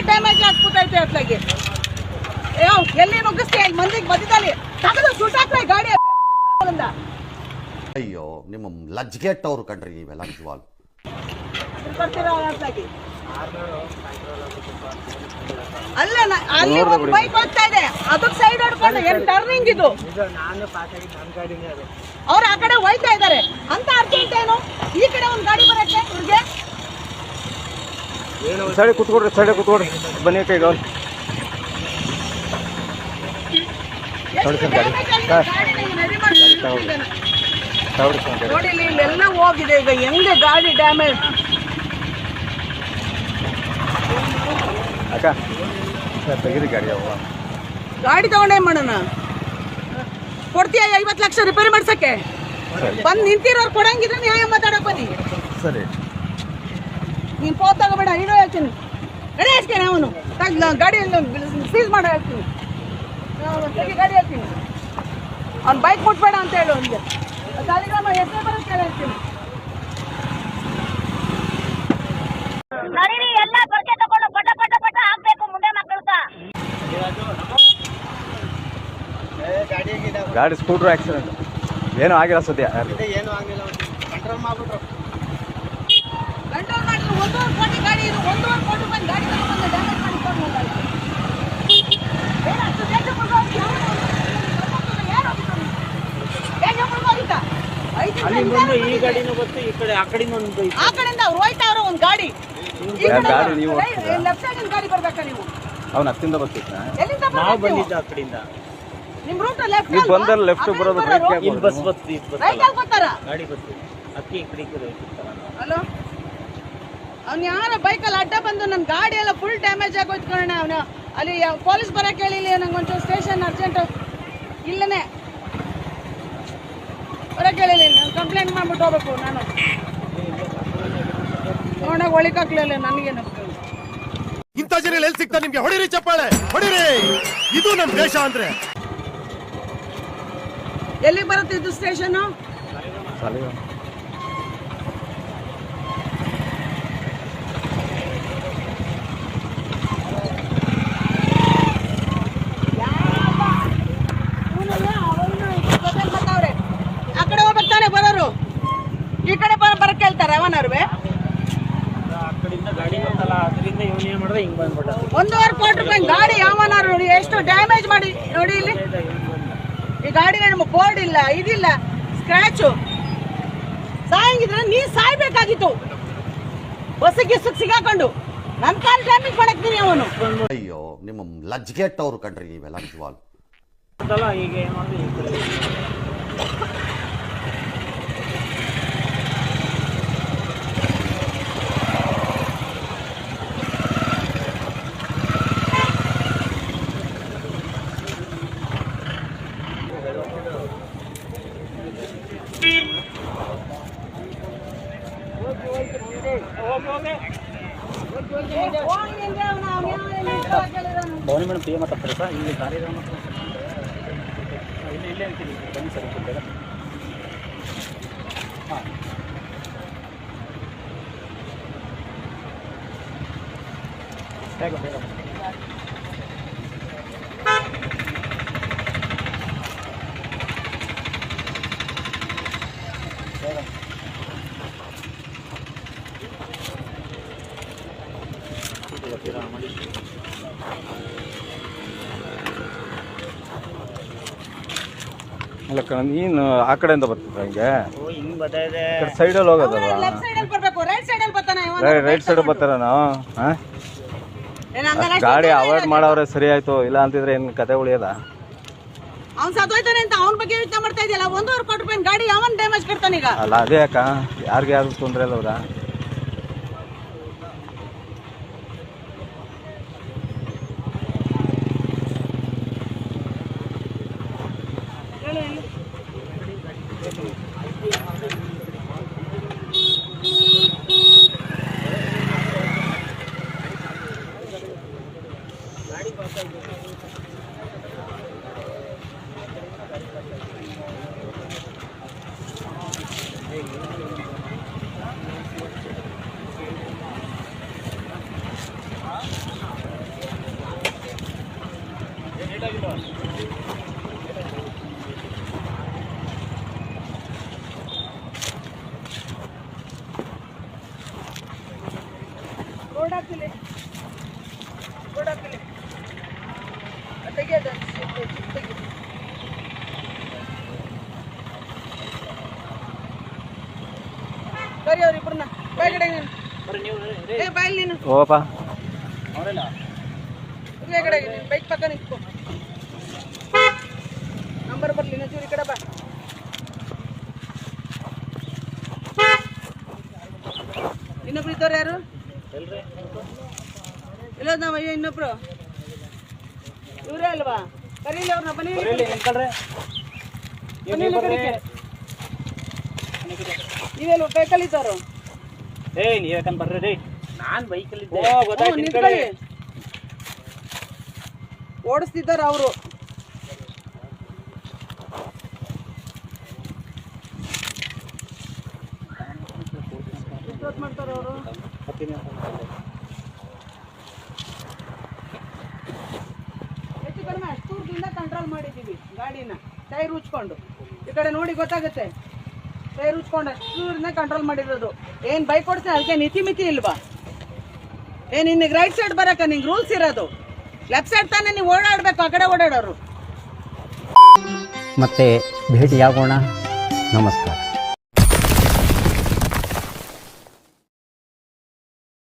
Damage ಆಗ್ಬಿಟ್ಟೈತೆ ಅತ್ಲಾಗಿ. ಎಲ್ಲಿ ನುಗ್ಗಿಸ್ತೀಯ ಮಂದಿಗೆ ಮಧ್ಯದಲ್ಲಿ ತಗದು ಸುಟ್ಟಾಕ್ರೆ ಗಾಡಿ. ಅಯ್ಯೋ ನಿಮ್ಮ ಲಜ್ಗೆಟ್ಟವ್ರು ಕಂಡ್ರಿ ನೀವೆಲ್ಲ ನಿಜವಾಗ್ಲು. ಅಲ್ಲ ಅಲ್ಲಿ ಒಂದು ಬೈಕ್ ಹೋಗ್ತಾ ಇದೆ, ಅದಕ್ಕೆ ಸೈಡ್ ಹೊಡ್ಕೊಂಡು ಏನ್ ಟರ್ನಿಂಗ್ ಇದು? ಅವ್ರು ಆ ಕಡೆ ಹೋಯ್ತಾ ಇದಾರೆ ಅಂತ ಅರ್ಜೆಂಟ್ ಏನು? ಈ ಕಡೆ ಒಂದು ಗಾಡಿ ಬರಕ್ಕೆ ಇವ್ರಿಗೆ ಸೈಡ್ ಕೂತ್ಕೊಡ್ರಿ ಬನ್ನಿ ಕೈಗ ನೋಡಿ ಇಲ್ಲೆಲ್ಲ ಹೋಗಿದೆ. ಈಗ ಹೆಂಗೆ ಗಾಡಿ ಡ್ಯಾಮೇಜ್ ಅಕ್ಕ ತೆಗೀರಿ ಗಾಡಿ ತಗೊಂಡೇನ್ ಮಾಡೋಣ? ಕೊಡ್ತೀಯ 50 ಲಕ್ಷ ರಿಪೇರಿ ಮಾಡ್ಸಕ್ಕೆ? ಬಂದು ನಿಂತಿರೋರು ಕೊಡಂಗಿದ್ರೆ ನ್ಯಾಯ ಮಾತಾಡಕ್ ಬನ್ನಿ. ಸರಿ ನೀನ್ ಫೋನ್ ತಗೋಬೇಡ, ನೀನು ಹೇಳ್ತೀನಿ ಗಾಡಿ ಹಾಕ್ತೇನೆ. ಅವನು ಗಾಡಿ ಸೀಸ್ ಮಾಡೋ ಹೇಳ್ತೀನಿ, ಗಾಡಿ ಹೇಳ್ತೀನಿ. ಅವ್ನು ಬೈಕ್ ಮುಟ್ಬೇಡ ಅಂತ ಹೇಳು. ಅವನಿಗೆ ಸಾಲಿಗ್ರಾಮ ಹೆಸರು ಬರುತ್ತೆ ಹೇಳ್ತೀನಿ. ಗಾಡಿ ಸ್ಕೂಟ್ರ್ ಆಕ್ಸಿಡೆಂಟ್ ಏನೂ ಆಗಿಲ್ಲ ಸದ್ಯ. ಏನು ಆಗಿಲ್ಲ, ಕಂಟ್ರೋಲ್ ಮಾಡ್ಬಿಟ್ರು. ಕಂಟ್ರೋಲ್ ಮಾಡಿ 1.5 ಕೋಟಿ ಗಾಡಿ ಇದು. 1.5 ಕೋಟಿ ರೂಪಾಯಿ ಗಾಡಿ ತಗೊಂಡು ಡ್ಯಾಮೇಜ್ ಮಾಡಿಕೊಂಡು ಈ ಗಾಡಿನೂ ಗೊತ್ತು, ಈ ಕಡೆ ಆ ಕಡೆಯಿಂದ ಅವ್ರು ಹೋಯ್ತಾವ್ರ ಒಂದು ಗಾಡಿ. ಲೆಫ್ಟ್ ಸೈಡ್ ಗಾಡಿ ಬರ್ಬೇಕಾ ನೀವು? ಅವ್ನು ಹತ್ತಿಂದ ಬರ್ತಿದ್ದ, ನಾವು ಬಂದಿದ್ದ ಆ ಕಡೆಯಿಂದ. ನಿಮ್ ರೂಟ್ ಲೆಫ್ಟ್ ನೀವು ಬಂದಲ್ಲಿ ಲೆಫ್ಟ್ ಬರೋದು ಇಲ್ಲಿ ಬಸ್ ಬರ್ತೀವಿ, ರೈಟ್ ಅಲ್ಲಿ ಬರ್ತಾರ ಗಾಡಿ ಬರ್ತೀವಿ. ಅಕ್ಕಿ ಈ ಕಡೆ ಹಲೋ, ಅವ್ನು ಯಾರ ಬೈಕಲ್ಲಿ ಅಡ್ಡ ಬಂದು ನನ್ನ ಗಾಡಿ ಎಲ್ಲ ಫುಲ್ ಡ್ಯಾಮೇಜ್ ಆಗೋಯ್ತು ಕಣ. ಅವನು ಅಲ್ಲಿ ಪೊಲೀಸ್ ಬರಕ್ಕೆ ಹೇಳಿಲ್ಲ, ನಂಗೆ ಒಂಚೂರು ಸ್ಟೇಷನ್ ಅರ್ಜೆಂಟ್ ಇಲ್ಲನೇ ಬರಕ್ಕೆ ಹೇಳಿಲ್ಲ. ನಾನು ಕಂಪ್ಲೇಂಟ್ ಮಾಡ್ಬಿಟ್ಟು ಹೋಗ್ಬೇಕು. ನಾನು ನೋಡಾಗ ಒಳಿಕಾಗ್ಲಿಲ್ಲ ನನಗೇನು. ಇಂಥ ಜನ ಎಲ್ಲಿ ಸಿಗ್ತಾರೆ ನಿಮ್ಗೆ? ಹೊಡಿರಿ ಚಪ್ಪಾಳೆ ಹೊಡಿರಿ, ಇದು ನಮ್ ದೇಶ ಅಂದ್ರೆ. ಎಲ್ಲಿಗೆ ಬರುತ್ತೆ ಇದು ಸ್ಟೇಷನ್? ಆ ಕಡೆ ಹೋಗ್ಬೇಕಾರೆ ಬರೋರು ಈ ಕಡೆ ಬರಕ್ಕೆ ಹೇಳ್ತಾರೆ ಅವನವ್ರೆ. ಗಾಡಿ ಬಂತಲ್ಲ, ಅದರಿಂದ ಇವನು ಏನ್ ಮಾಡಿದ್ರೆ ಹಿಂಗ್ ಬಂದ್ಬಿಟ್ಟ. 1.5 ಕೋಟಿ ರೂಪಾಯಿ ಗಾಡಿ ಯಾವನಾರು ಎಷ್ಟು ಡ್ಯಾಮೇಜ್ ಮಾಡಿ ನೋಡಿ. ಇಲ್ಲಿ ಈ ಗಾಡಿ ನಮ್ಮ ಬೋರ್ಡ್ ಇಲ್ಲ, ಇದಿಲ್ಲ, ಸ್ಕ್ರಾಚು. ಸಾಯಂಗಿದ್ರೆ ನೀ ಸಾಯ್ಬೇಕಾಗಿತ್ತು, ಬಸ್ಸಿಗೆ ಸಿಗಾಕೊಂಡು. ನನ್ನ ಕಾಲ್ ಡ್ಯಾಮೇಜ್ ಮಾಡಕ್ತೀನಿ ಅವನು. ಅಯ್ಯೋ ನಿಮ್ಮ ಲಜ್ಗೆಟ್ಟವ್ರು ಕಂಡ್ರಿ ನೀವೆಲ್ಲ ನಿಜವಾಗ್ಲು. ಈಗ ಏನ್ ಮಾಡಿದ್ರೆ ಈ ಕಡೆ ಭವನಿ ಮೇಡಮ್ ಪಿ ಮಾತಾಡ್ತಾರೆ ಸರ್. ಇಲ್ಲಿ ಕಾರ್ಯಕ್ರಮ ಇಲ್ಲೇ ಅಂತೀನಿ ಬನ್ನಿ ಸರ್. ಹಾಂ ಬೇಗ ಬೇಗ ಅಲ್ಲ ಕಣ, ನೀನು ಆ ಕಡೆಯಿಂದ ಬರ್ತಿದ್ದ ಹಿಂಗೆ ಹಿಂಗ್ ಬರ್ತದೆ ಸೈಡಲ್ಲಿ ಹೋಗೋದಲ್ವಾ? ಲೆಫ್ಟ್ ಸೈಡ್ ಅಲ್ಲಿ ಬರಬೇಕು, ರೈಟ್ ಸೈಡ್ ಅಲ್ಲಿ ಬರ್ತಾನೆ. ರೈಟ್ ಸೈಡ್ ಬರ್ತಾರ ನಾವು. ಗಾಡಿ ಅವಾಯ್ಡ್ ಮಾಡವ್ರೆ ಸರಿ ಆಯ್ತು, ಇಲ್ಲ ಅಂತಿದ್ರೆ ಏನ್ ಕತೆ ಉಳಿಯದ? ಅವ್ನು ಸತ್ತೋಯ್ತಾನೆ ಅಂತ ಅವನ ಬಗ್ಗೆ ಯೋಚನೆ ಮಾಡ್ತಾ ಇದೆಯಲ್ಲ. 1.5 ಕೋಟಿ ರೂಪಾಯಿ ಗಾಡಿ ಯಾವನ್ ಡ್ಯಾಮೇಜ್ ಕೊಡ್ತಾನೆ ಈಗ? ಅಲ್ಲ ಅದೇ ಅಕ್ಕ, ಯಾರಿಗೆ ಯಾರು ತೊಂದರೆ ಅಲ್ಲವ್ರ? ಬೋರ್ಡ್ ಹಾಕಿಲ್ಲ ತೆಗಿಯೋದು ತೆಗಿ ಸರಿ ಅವ್ರಿಬ್ರನ್ನ ಬಾಯ್ ಕಡೆ ನೀನು ಬರ್ರಿ ನೀವು ಏ ಬಾಯ್ ನೀನು ಓಪ ಅವರೆಲ್ಲ ಇಲ್ಲೇ ಕಡೆ ನೀನು ಬೈಕ್ ಪಕ್ಕ ನಿಂತ್ಕೊ ನಂಬರ್ ಬರ್ಲಿ ಇನ್ನೊಂಚೂರು ಈ ಕಡೆ ಬಾ ಇನ್ನೊಬ್ರು ಇದ್ದವ್ರು ಯಾರು ಎಲ್ರಿ ಇಲ್ಲ ನಾವು ಅಯ್ಯೋ ಇನ್ನೊಬ್ರು ಇವರೇ ಅಲ್ವಾ ಕರೀಲಿ ಅವ್ರನ್ನ ಬನ್ನಿ ಬರ್ರಿ ನಿಂತ್ಕೊಳ್ರಿ ನೀವು ಬರ್ರಿ ನೀವೆಲ್ಲ ಬೈಕಲ್ಲಿ ಇದ್ದವರು ನೀವ್ ಯಾಕಂದ್ ಬರ್ರಿ ರೀ ನಾನ್ ಬೈಕಲ್ಲಿ ಇದ್ದೆ ನಿಂತ್ಕೊಳ್ಳಿ ಓಡಿಸ್ತಿದ್ದಾರೆ ಅವರು ಮಾಡ್ತಾರೆ ಅವರು ಹೆಚ್ಚು ಕಡಿಮೆ ಅಷ್ಟು ದೂರದಿಂದ ಕಂಟ್ರೋಲ್ ಮಾಡಿದ್ದೀವಿ ಗಾಡಿನ ಟೈರ್ ಉಚ್ಕೊಂಡು ಈ ಕಡೆ ನೋಡಿ ಗೊತ್ತಾಗುತ್ತೆ ಟೈರ್ ಉಚ್ಕೊಂಡು ಅಷ್ಟು ದೂರದಿಂದ ಕಂಟ್ರೋಲ್ ಮಾಡಿರೋದು ಏನ್ ಬೈಕ್ ಓಡಿಸ್ತೀನಿ ಅದಕ್ಕೆ ನೀತಿ ಮಿತಿ ಇಲ್ವಾ ಏನ್ ನಿನಗೆ ರೈಟ್ ಸೈಡ್ ಬರಕ ನಿಂಗೆ ರೂಲ್ಸ್ ಇರೋದು ಲೆಫ್ಟ್ ಸೈಡ್ ತಾನೇ ನೀವು ಓಡಾಡ್ಬೇಕು ಆ ಕಡೆ ಓಡಾಡೋರು ಮತ್ತೆ ಭೇಟಿಯಾಗೋಣ ನಮಸ್ಕಾರ.